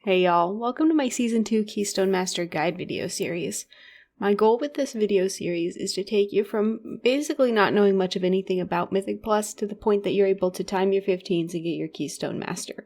Hey y'all, welcome to my Season 2 Keystone Master Guide video series. My goal with this video series is to take you from basically not knowing much of anything about Mythic Plus to the point that you're able to time your 15s and get your Keystone Master.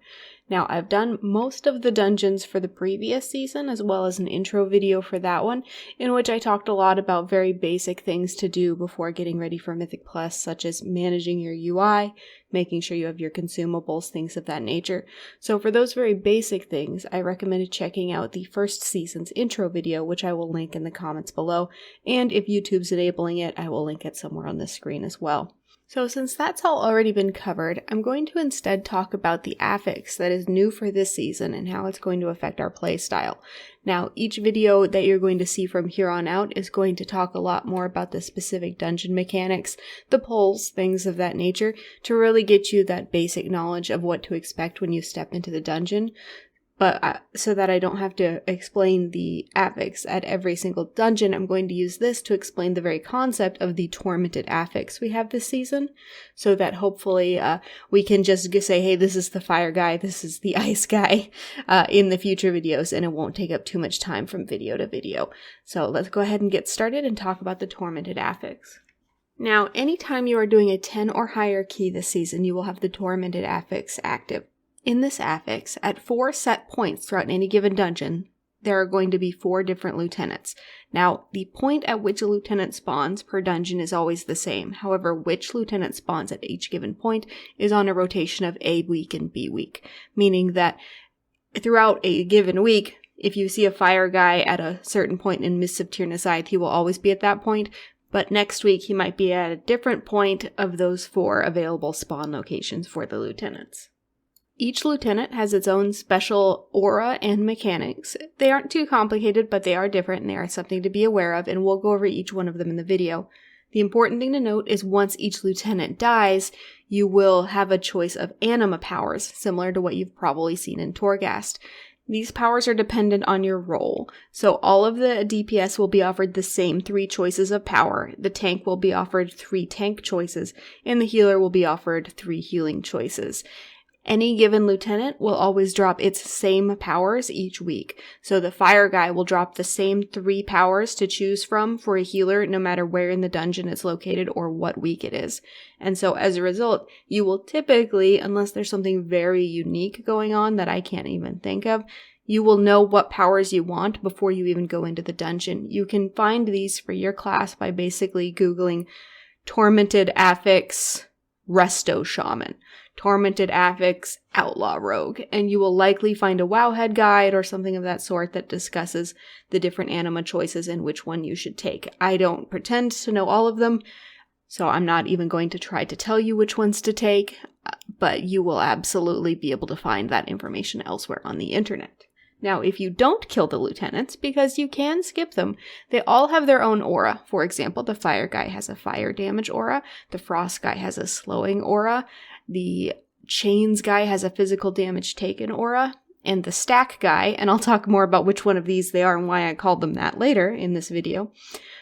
Now, I've done most of the dungeons for the previous season, as well as an intro video for that one, in which I talked a lot about very basic things to do before getting ready for Mythic Plus, such as managing your UI, making sure you have your consumables, things of that nature. So for those very basic things, I recommend checking out the first season's intro video, which I will link in the comments below, and if YouTube's enabling it, I will link it somewhere on the screen as well. So since that's all already been covered, I'm going to instead talk about the Affix that is new for this season and how it's going to affect our playstyle. Now, each video that you're going to see from here on out is going to talk a lot more about the specific dungeon mechanics, the pulls, things of that nature, to really get you that basic knowledge of what to expect when you step into the dungeon. But so that I don't have to explain the affix at every single dungeon, I'm going to use this to explain the very concept of the Tormented affix we have this season, so that hopefully we can just say, hey, this is the fire guy, this is the ice guy in the future videos, and it won't take up too much time from video to video. So let's go ahead and get started and talk about the Tormented affix. Now, anytime you are doing a 10 or higher key this season, you will have the Tormented affix active. In this affix, at 4 set points throughout any given dungeon, there are going to be 4 different lieutenants. Now, the point at which a lieutenant spawns per dungeon is always the same. However, which lieutenant spawns at each given point is on a rotation of A week and B week, meaning that throughout a given week, if you see a fire guy at a certain point in Mists of Tyr-Nisith, he will always be at that point, but next week he might be at a different point of those 4 available spawn locations for the lieutenants. Each lieutenant has its own special aura and mechanics. They aren't too complicated, but they are different and they are something to be aware of, and we'll go over each one of them in the video. The important thing to note is once each lieutenant dies, you will have a choice of anima powers, similar to what you've probably seen in Torghast. These powers are dependent on your role, so all of the DPS will be offered the same 3 choices of power, the tank will be offered 3 tank choices, and the healer will be offered 3 healing choices. Any given lieutenant will always drop its same powers each week. So the fire guy will drop the same 3 powers to choose from for a healer no matter where in the dungeon it's located or what week it is. And so as a result, you will typically, unless there's something very unique going on that I can't even think of, you will know what powers you want before you even go into the dungeon. You can find these for your class by basically Googling Tormented Affix Resto Shaman, Tormented Affix Outlaw Rogue, and you will likely find a Wowhead guide or something of that sort that discusses the different anima choices and which one you should take. I don't pretend to know all of them, so I'm not even going to try to tell you which ones to take, but you will absolutely be able to find that information elsewhere on the internet. Now, if you don't kill the lieutenants, because you can skip them, they all have their own aura. For example, the fire guy has a fire damage aura, the Frostguy has a slowing aura, the Chainsguy has a physical damage taken aura, and the stack guy, and I'll talk more about which one of these they are and why I called them that later in this video,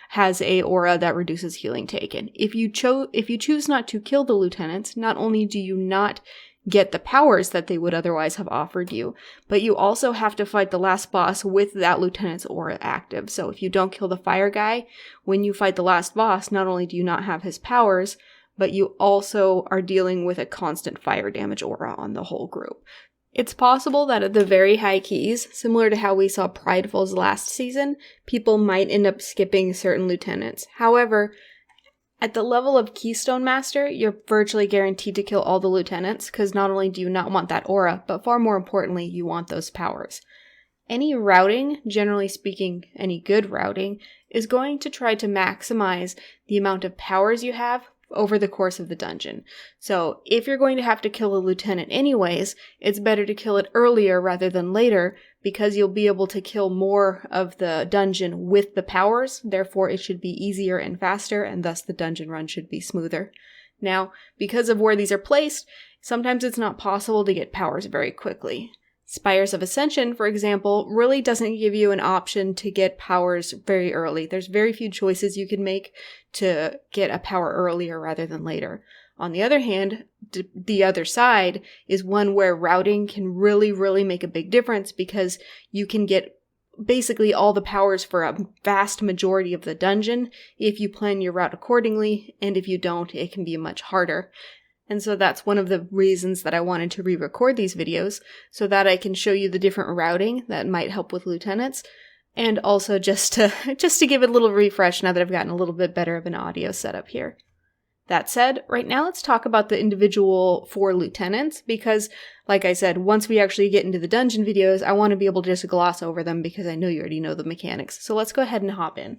has a aura that reduces healing taken. If you choose not to kill the lieutenants, not only do you not get the powers that they would otherwise have offered you, but you also have to fight the last boss with that lieutenant's aura active. So if you don't kill the fire guy, when you fight the last boss, not only do you not have his powers, but you also are dealing with a constant fire damage aura on the whole group. It's possible that at the very high keys, similar to how we saw Prideful's last season, people might end up skipping certain lieutenants. However, at the level of Keystone Master, you're virtually guaranteed to kill all the lieutenants, because not only do you not want that aura, but far more importantly, you want those powers. Any routing, generally speaking, any good routing, is going to try to maximize the amount of powers you have over the course of the dungeon. So if you're going to have to kill a lieutenant anyways, it's better to kill it earlier rather than later, because you'll be able to kill more of the dungeon with the powers, therefore it should be easier and faster, and thus the dungeon run should be smoother. Now, because of where these are placed, sometimes it's not possible to get powers very quickly. Spires of Ascension, for example, really doesn't give you an option to get powers very early. There's very few choices you can make to get a power earlier rather than later. On the other hand, the other side is one where routing can really, really make a big difference because you can get basically all the powers for a vast majority of the dungeon if you plan your route accordingly, and if you don't, it can be much harder. And so that's one of the reasons that I wanted to re-record these videos, so that I can show you the different routing that might help with lieutenants, and also just to give it a little refresh now that I've gotten a little bit better of an audio setup here. That said, right now let's talk about the individual 4 lieutenants, because, like I said, once we actually get into the dungeon videos, I want to be able to just gloss over them because I know you already know the mechanics. So let's go ahead and hop in.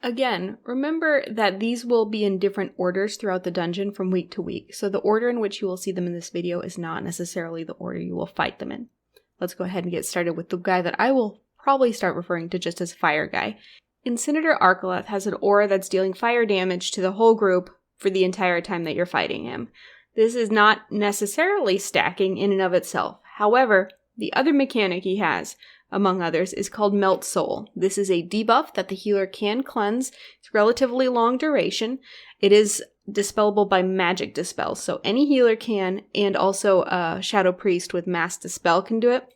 Again, remember that these will be in different orders throughout the dungeon from week to week, so the order in which you will see them in this video is not necessarily the order you will fight them in. Let's go ahead and get started with the guy that I will probably start referring to just as Fire Guy. Incinerator Arcola has an aura that's dealing fire damage to the whole group for the entire time that you're fighting him. This is not necessarily stacking in and of itself. However, the other mechanic he has, among others, is called Melt Soul. This is a debuff that the healer can cleanse. It's relatively long duration. It is dispellable by magic dispel, so any healer can, and also a Shadow Priest with Mass Dispel can do it.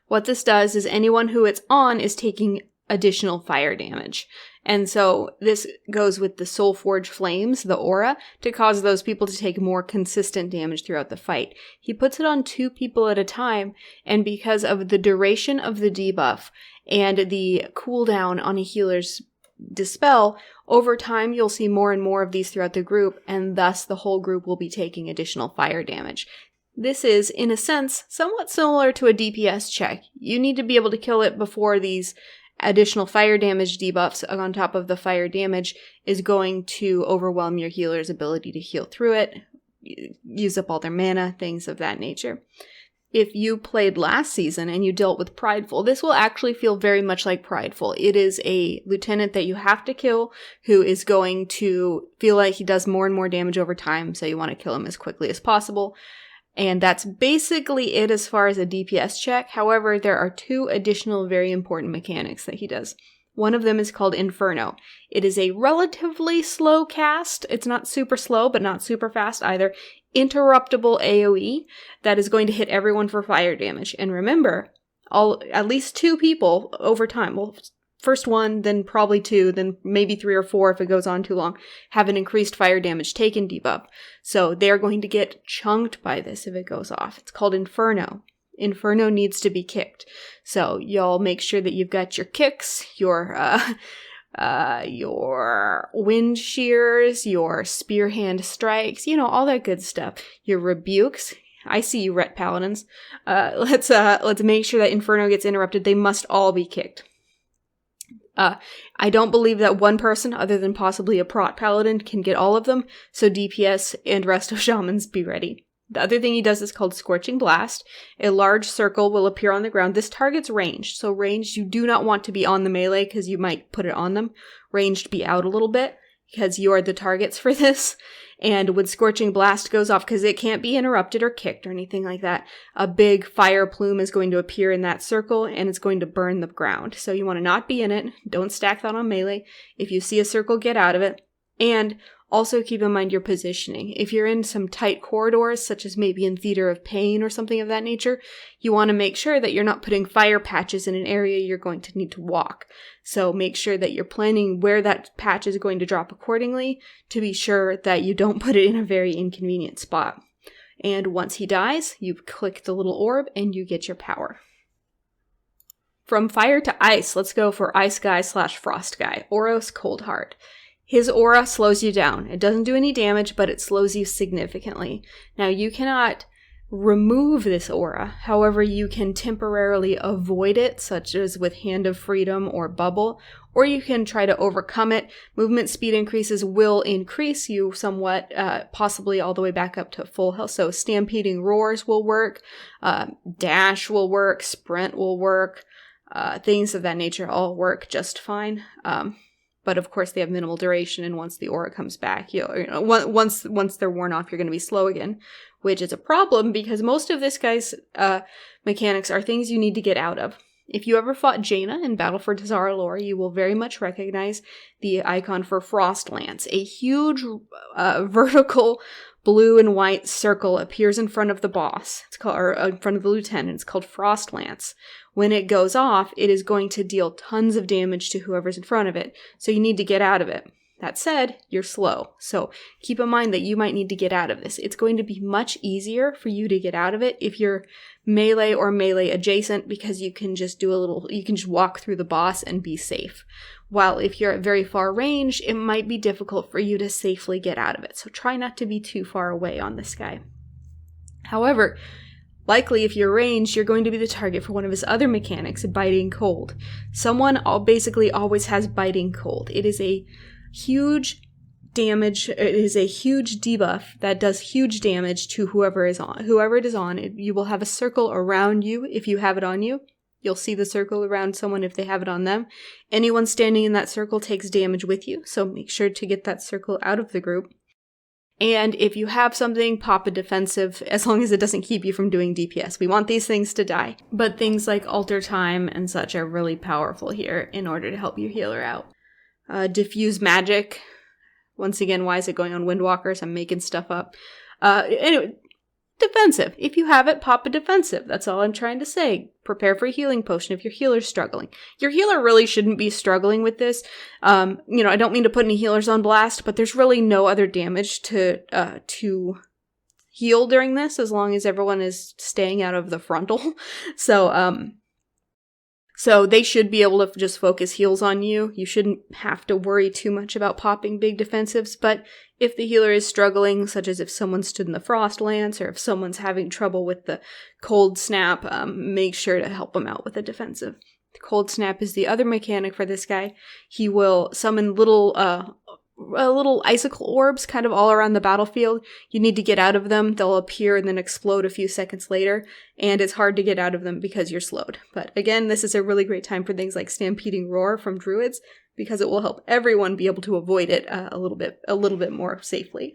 What this does is anyone who it's on is taking additional fire damage. And so this goes with the Soul Forge Flames, the aura, to cause those people to take more consistent damage throughout the fight. He puts it on 2 people at a time, and because of the duration of the debuff and the cooldown on a healer's dispel, over time you'll see more and more of these throughout the group, and thus the whole group will be taking additional fire damage. This is, in a sense, somewhat similar to a DPS check. You need to be able to kill it before these additional fire damage debuffs on top of the fire damage is going to overwhelm your healer's ability to heal through it, use up all their mana, things of that nature. If you played last season and you dealt with Prideful, this will actually feel very much like Prideful. It is a lieutenant that you have to kill who is going to feel like he does more and more damage over time, so you want to kill him as quickly as possible. And that's basically it as far as a DPS check. However, there are 2 additional very important mechanics that he does. One of them is called Inferno. It is a relatively slow cast. It's not super slow, but not super fast either. Interruptible AoE that is going to hit everyone for fire damage. And remember, at least 2 people over time, well, first 1, then probably 2, then maybe 3 or 4 if it goes on too long, have an increased fire damage taken debuff. So they're going to get chunked by this if it goes off. It's called Inferno. Inferno needs to be kicked. So y'all make sure that you've got your kicks, your wind shears, your spear hand strikes, all that good stuff. Your rebukes. I see you, Ret Paladins. Let's make sure that Inferno gets interrupted. They must all be kicked. I don't believe that one person, other than possibly a Prot Paladin, can get all of them, so DPS and Resto Shamans be ready. The other thing he does is called Scorching Blast. A large circle will appear on the ground. This target's ranged, so ranged, you do not want to be on the melee because you might put it on them. Ranged, be out a little bit because you are the targets for this. And when Scorching Blast goes off, because it can't be interrupted or kicked or anything like that, a big fire plume is going to appear in that circle and it's going to burn the ground. So you want to not be in it. Don't stack that on melee. If you see a circle, get out of it. And also keep in mind your positioning. If you're in some tight corridors, such as maybe in Theater of Pain or something of that nature, you want to make sure that you're not putting fire patches in an area you're going to need to walk. So make sure that you're planning where that patch is going to drop accordingly to be sure that you don't put it in a very inconvenient spot. And once he dies, you click the little orb and you get your power. From fire to ice, let's go for Ice Guy / Frostguy, Oros Coldheart. His aura slows you down. It doesn't do any damage, but it slows you significantly. Now, you cannot remove this aura. However, you can temporarily avoid it, such as with Hand of Freedom or Bubble, or you can try to overcome it. Movement speed increases will increase you somewhat, possibly all the way back up to full health. So Stampeding Roars will work, Dash will work, Sprint will work, things of that nature all work just fine. But of course, they have minimal duration, and once the aura comes back, once they're worn off, you're going to be slow again, which is a problem because most of this guy's mechanics are things you need to get out of. If you ever fought Jaina in Battle for Tazara lore, you will very much recognize the icon for Frost Lance. A huge vertical blue and white circle appears in front of the boss. It's called, or in front of the lieutenant. It's called Frost Lance. When it goes off, it is going to deal tons of damage to whoever's in front of it, so you need to get out of it. That said, you're slow, so keep in mind that you might need to get out of this. It's going to be much easier for you to get out of it if you're melee or melee adjacent, because you can just walk through the boss and be safe. While if you're at very far range, it might be difficult for you to safely get out of it, so try not to be too far away on this guy. However, likely if you're ranged, you're going to be the target for one of his other mechanics, Biting Cold. Someone basically always has Biting Cold. It is a huge damage. It is a huge debuff that does huge damage to whoever it is on. You will have a circle around you if you have it on you. You'll see the circle around someone if they have it on them. Anyone standing in that circle takes damage with you, so make sure to get that circle out of the group. And if you have something, pop a defensive, as long as it doesn't keep you from doing DPS. We want these things to die. But things like Alter Time and such are really powerful here in order to help your healer out. Diffuse Magic. Once again, why is it going on Windwalkers? I'm making stuff up. Anyway, defensive. If you have it, pop a defensive. That's all I'm trying to say. Prepare for a healing potion if your healer's struggling. Your healer really shouldn't be struggling with this. I don't mean to put any healers on blast, but there's really no other damage to heal during this, as long as everyone is staying out of the frontal. So they should be able to just focus heals on you. You shouldn't have to worry too much about popping big defensives, but if the healer is struggling, such as if someone stood in the Frost Lance, or if someone's having trouble with the Cold Snap, make sure to help them out with a defensive. The Cold Snap is the other mechanic for this guy. He will summon little icicle orbs kind of all around the battlefield. You need to get out of them. They'll appear and then explode a few seconds later, and it's hard to get out of them because you're slowed. But again, this is a really great time for things like Stampeding Roar from Druids, because it will help everyone be able to avoid it a little bit more safely.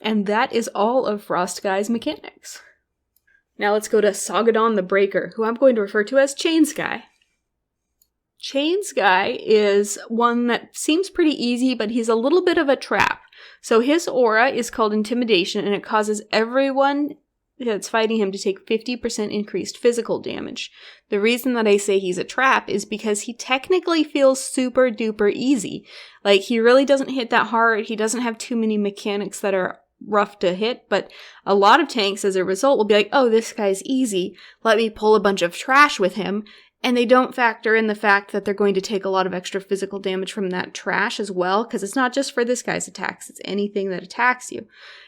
And that is all of Frostguy's mechanics. Now let's go to Soggodon the Breaker, who I'm going to refer to as Chainsguy. Chainsguy is one that seems pretty easy, but he's a little bit of a trap. So his aura is called Intimidation, and it causes everyone that's fighting him to take 50% increased physical damage. The reason that I say he's a trap is because he technically feels super duper easy. Like, he really doesn't hit that hard. He doesn't have too many mechanics that are rough to hit, but a lot of tanks as a result will be like, oh, this guy's easy. Let me pull a bunch of trash with him. And they don't factor in the fact that they're going to take a lot of extra physical damage from that trash as well, because it's not just for this guy's attacks, it's anything that attacks you.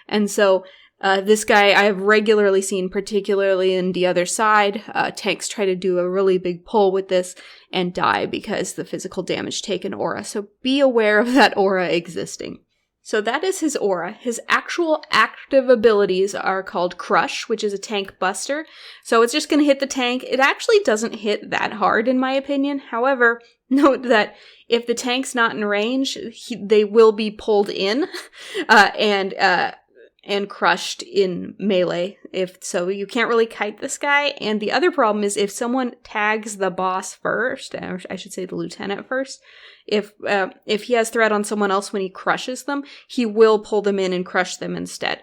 And so this guy I have regularly seen, particularly in the other side, tanks try to do a really big pull with this and die because the physical damage take an aura. So be aware of that aura existing. So that is his aura. His actual active abilities are called Crush, which is a tank buster. So it's just going to hit the tank. It actually doesn't hit that hard, in my opinion. However, note that if the tank's not in range, they will be pulled in and crushed in melee. So you can't really kite this guy. And the other problem is if someone tags the boss first, or I should say the lieutenant first, if he has threat on someone else when he crushes them, he will pull them in and crush them instead.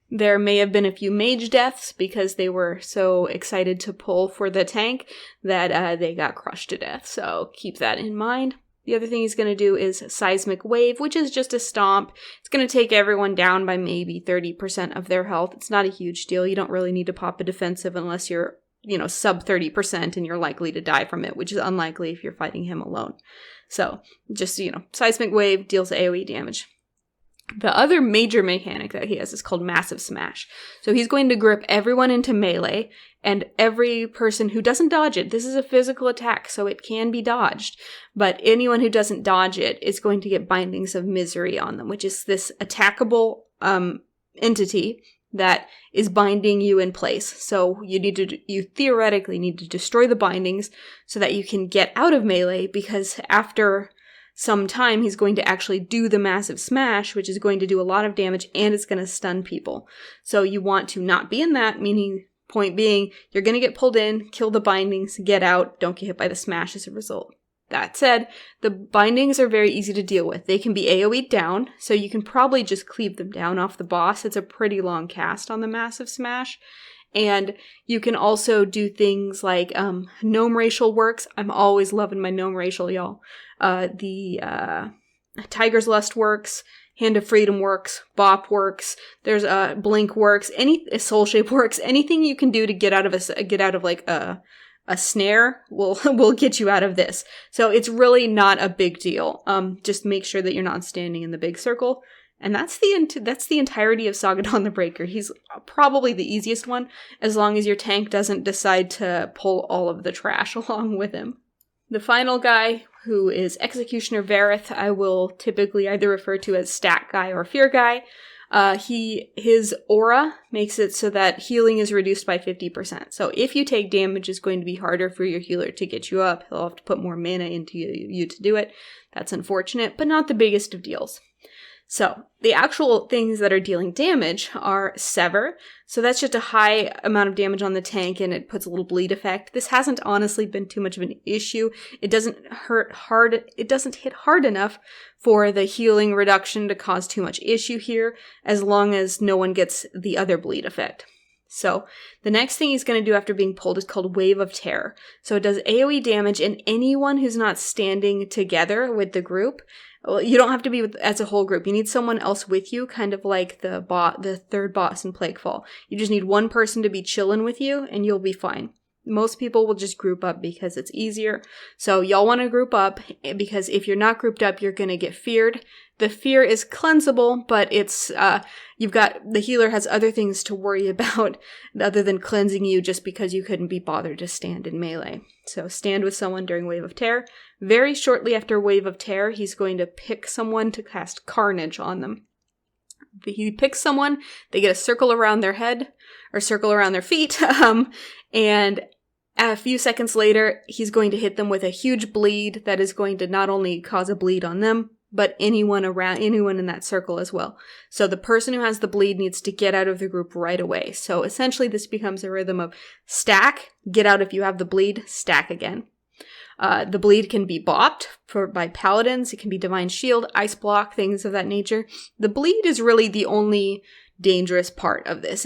There may have been a few mage deaths because they were so excited to pull for the tank that they got crushed to death. So keep that in mind. The other thing he's going to do is Seismic Wave, which is just a stomp. It's going to take everyone down by maybe 30% of their health. It's not a huge deal. You don't really need to pop a defensive unless you're, sub 30% and you're likely to die from it, which is unlikely if you're fighting him alone. So just, Seismic Wave deals AoE damage. The other major mechanic that he has is called Massive Smash. So he's going to grip everyone into melee, and every person who doesn't dodge it, this is a physical attack, so it can be dodged, but anyone who doesn't dodge it is going to get Bindings of Misery on them, which is this attackable entity that is binding you in place. So you theoretically need to destroy the bindings so that you can get out of melee, because after some time he's going to actually do the Massive Smash, which is going to do a lot of damage and it's going to stun people. So you want to not be in that, meaning Point being, you're going to get pulled in, kill the bindings, get out, don't get hit by the smash as a result. That said, the bindings are very easy to deal with. They can be AoE'd down, so you can probably just cleave them down off the boss. It's a pretty long cast on the Massive Smash. And you can also do things like Gnome Racial works. I'm always loving my Gnome Racial, y'all. The Tiger's Lust works. Hand of Freedom works. Bop works. There's Blink works. Any Soul Shape works. Anything you can do to get out of like a snare will get you out of this. So it's really not a big deal. Just make sure that you're not standing in the big circle. And that's the entirety of Sagadan the Breaker. He's probably the easiest one, as long as your tank doesn't decide to pull all of the trash along with him. The final guy, who is Executioner Vereth, I will typically either refer to as Stat Guy or Fear Guy. His aura makes it so that healing is reduced by 50%. So if you take damage, it's going to be harder for your healer to get you up. He'll have to put more mana into you to do it. That's unfortunate, but not the biggest of deals. So the actual things that are dealing damage are Sever. So that's just a high amount of damage on the tank, and it puts a little bleed effect. This hasn't honestly been too much of an issue. It doesn't hit hard enough for the healing reduction to cause too much issue here, as long as no one gets the other bleed effect. So the next thing he's going to do after being pulled is called Wave of Terror. So it does AoE damage, and anyone who's not standing together with the group. Well, you don't have to be as a whole group. You need someone else with you, kind of like the third boss in Plaguefall. You just need one person to be chilling with you, and you'll be fine. Most people will just group up because it's easier. So y'all want to group up, because if you're not grouped up, you're going to get feared. The fear is cleansable, but it's the healer has other things to worry about other than cleansing you just because you couldn't be bothered to stand in melee. So stand with someone during Wave of Terror. Very shortly after Wave of Terror, he's going to pick someone to cast Carnage on them. He picks someone, they get a circle around their head, or circle around their feet, and a few seconds later, he's going to hit them with a huge bleed that is going to not only cause a bleed on them, but anyone in that circle as well. So the person who has the bleed needs to get out of the group right away. So essentially this becomes a rhythm of stack, get out if you have the bleed, stack again. The bleed can be bopped by paladins. It can be divine shield, ice block, things of that nature. The bleed is really the only dangerous part of this,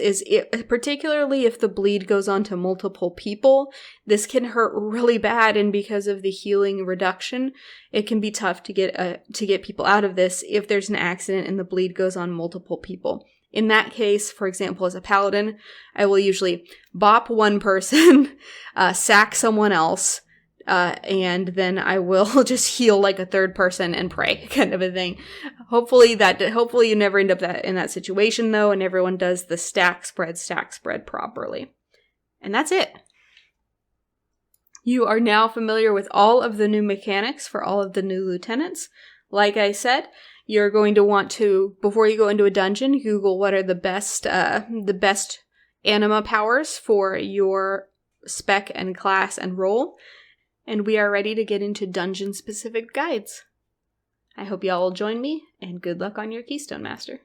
particularly if the bleed goes on to multiple people. This can hurt really bad, and because of the healing reduction, it can be tough to get people out of this if there's an accident and the bleed goes on multiple people. In that case, for example, as a paladin, I will usually bop one person, sack someone else, and then I will just heal like a third person and pray, kind of a thing. Hopefully you never end up in that situation though, and everyone does the stack spread properly. And that's it. You are now familiar with all of the new mechanics for all of the new lieutenants. Like I said, you're going to want to, before you go into a dungeon, Google what are the best anima powers for your spec and class and role. And we are ready to get into dungeon-specific guides. I hope y'all will join me, and good luck on your Keystone Master.